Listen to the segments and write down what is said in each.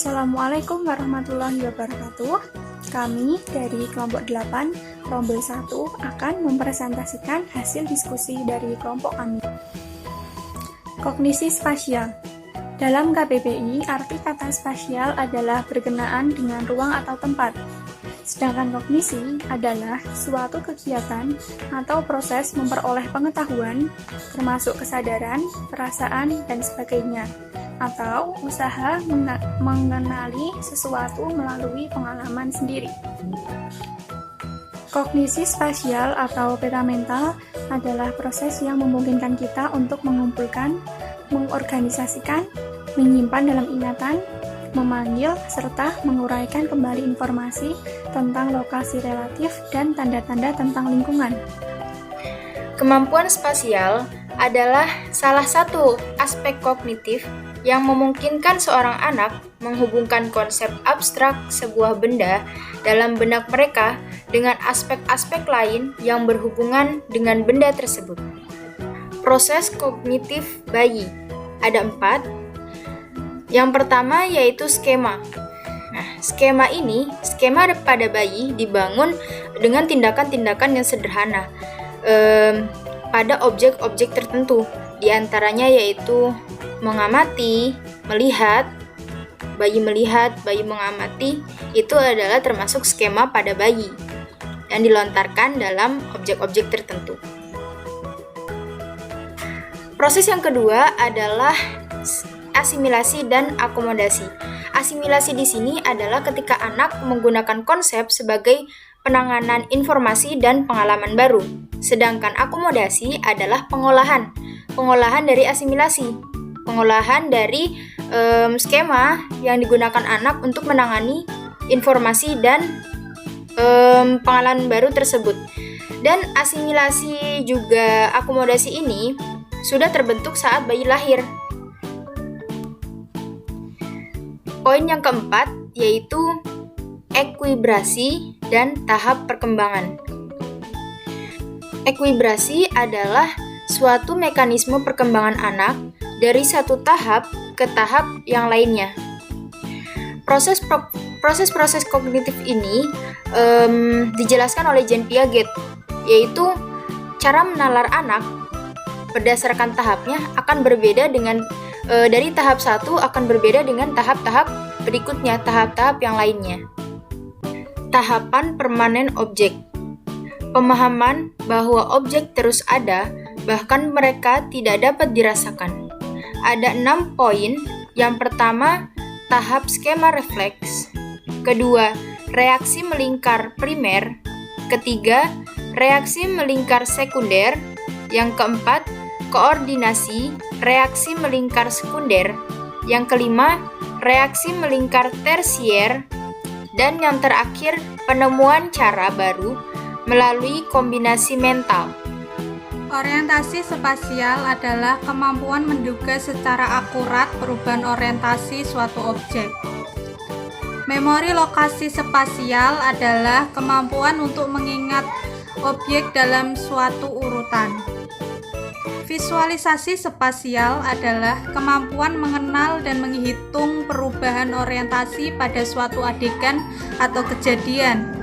Assalamualaikum warahmatullahi wabarakatuh. Kami dari kelompok 8, rombel 1 akan mempresentasikan hasil diskusi dari kelompok kami. Kognisi spasial. Dalam KBBI, arti kata spasial adalah berkenaan dengan ruang atau tempat. Sedangkan kognisi adalah suatu kegiatan atau proses memperoleh pengetahuan, termasuk kesadaran, perasaan, dan sebagainya, atau usaha mengenali sesuatu melalui pengalaman sendiri. Kognisi spasial atau peta mental adalah proses yang memungkinkan kita untuk mengumpulkan, mengorganisasikan, menyimpan dalam ingatan, memanggil, serta menguraikan kembali informasi tentang lokasi relatif dan tanda-tanda tentang lingkungan. Kemampuan spasial adalah salah satu aspek kognitif yang memungkinkan seorang anak menghubungkan konsep abstrak sebuah benda dalam benak mereka dengan aspek-aspek lain yang berhubungan dengan benda tersebut. Proses kognitif bayi ada 4. Yang pertama yaitu skema. Skema pada bayi dibangun dengan tindakan-tindakan yang sederhana pada objek-objek tertentu. Di antaranya yaitu mengamati, melihat, bayi mengamati, itu adalah termasuk skema pada bayi yang dilontarkan dalam objek-objek tertentu. Proses yang kedua adalah asimilasi dan akomodasi. Asimilasi di sini adalah ketika anak menggunakan konsep sebagai penanganan informasi dan pengalaman baru. Sedangkan akomodasi adalah pengolahan dari asimilasi. Pengolahan dari skema yang digunakan anak untuk menangani informasi dan pengalaman baru tersebut. Dan asimilasi juga akomodasi ini sudah terbentuk saat bayi lahir. Poin yang keempat yaitu ekuibrasi dan tahap perkembangan. Ekuibrasi adalah suatu mekanisme perkembangan anak dari satu tahap ke tahap yang lainnya. Proses kognitif ini dijelaskan oleh Jean Piaget, yaitu cara menalar anak berdasarkan tahapnya akan berbeda dengan dari tahap 1 akan berbeda dengan tahap-tahap berikutnya, tahap-tahap yang lainnya. Tahapan permanen objek. Pemahaman bahwa objek terus ada, bahkan mereka tidak dapat dirasakan. Ada 6 poin. Yang pertama, tahap skema refleks. Kedua, reaksi melingkar primer. Ketiga, reaksi melingkar sekunder. Yang keempat, koordinasi, reaksi melingkar sekunder. Yang kelima, reaksi melingkar tersier. Dan yang terakhir, penemuan cara baru melalui kombinasi mental. Orientasi spasial adalah kemampuan menduga secara akurat perubahan orientasi suatu objek. Memori lokasi spasial adalah kemampuan untuk mengingat objek dalam suatu urutan. Visualisasi spasial adalah kemampuan mengenal dan menghitung perubahan orientasi pada suatu adegan atau kejadian.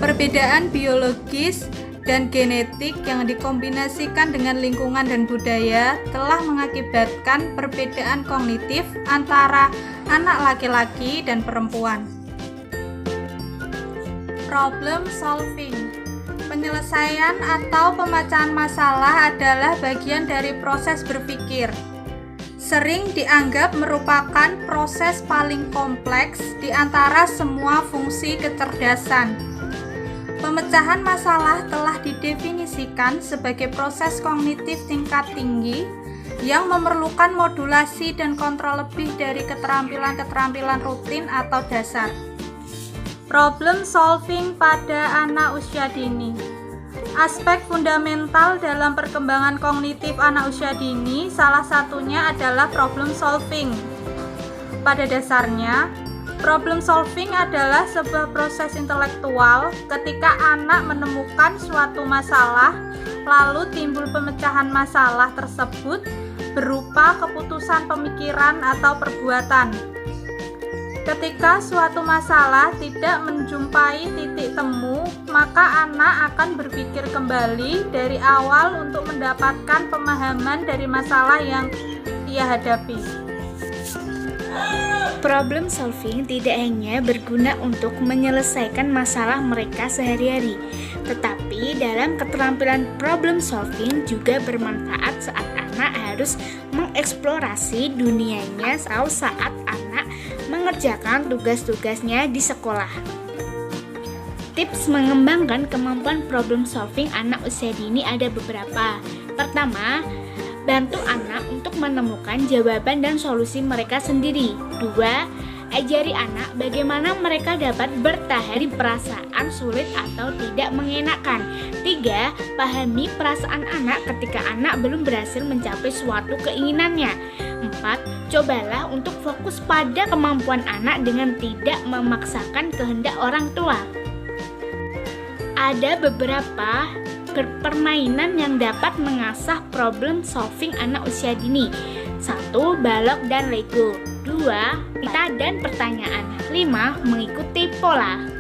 Perbedaan biologis dan genetik yang dikombinasikan dengan lingkungan dan budaya telah mengakibatkan perbedaan kognitif antara anak laki-laki dan perempuan. Problem solving. Penyelesaian atau pemecahan masalah adalah bagian dari proses berpikir. Sering dianggap merupakan proses paling kompleks di antara semua fungsi kecerdasan. Pemecahan masalah telah didefinisikan sebagai proses kognitif tingkat tinggi yang memerlukan modulasi dan kontrol lebih dari keterampilan-keterampilan rutin atau dasar. Problem solving pada anak usia dini. Aspek fundamental dalam perkembangan kognitif anak usia dini salah satunya adalah problem solving. Pada dasarnya, problem solving adalah sebuah proses intelektual ketika anak menemukan suatu masalah, lalu timbul pemecahan masalah tersebut berupa keputusan pemikiran atau perbuatan. Ketika suatu masalah tidak menjumpai titik temu, maka anak akan berpikir kembali dari awal untuk mendapatkan pemahaman dari masalah yang ia hadapi. Problem solving tidak hanya berguna untuk menyelesaikan masalah mereka sehari-hari, tetapi dalam keterampilan problem solving juga bermanfaat saat anak harus mengeksplorasi dunianya atau saat anak mengerjakan tugas-tugasnya di sekolah. Tips mengembangkan kemampuan problem solving anak usia dini ada beberapa. Pertama, bantu anak untuk menemukan jawaban dan solusi mereka sendiri. 2. Ajari anak bagaimana mereka dapat bertahan di perasaan sulit atau tidak mengenakan. 3. Pahami perasaan anak ketika anak belum berhasil mencapai suatu keinginannya. 4. Cobalah untuk fokus pada kemampuan anak dengan tidak memaksakan kehendak orang tua. Ada beberapa permainan yang dapat mengasah problem solving anak usia dini. 1. Balok dan Lego. 2. Cerita dan pertanyaan. 5. Mengikuti pola.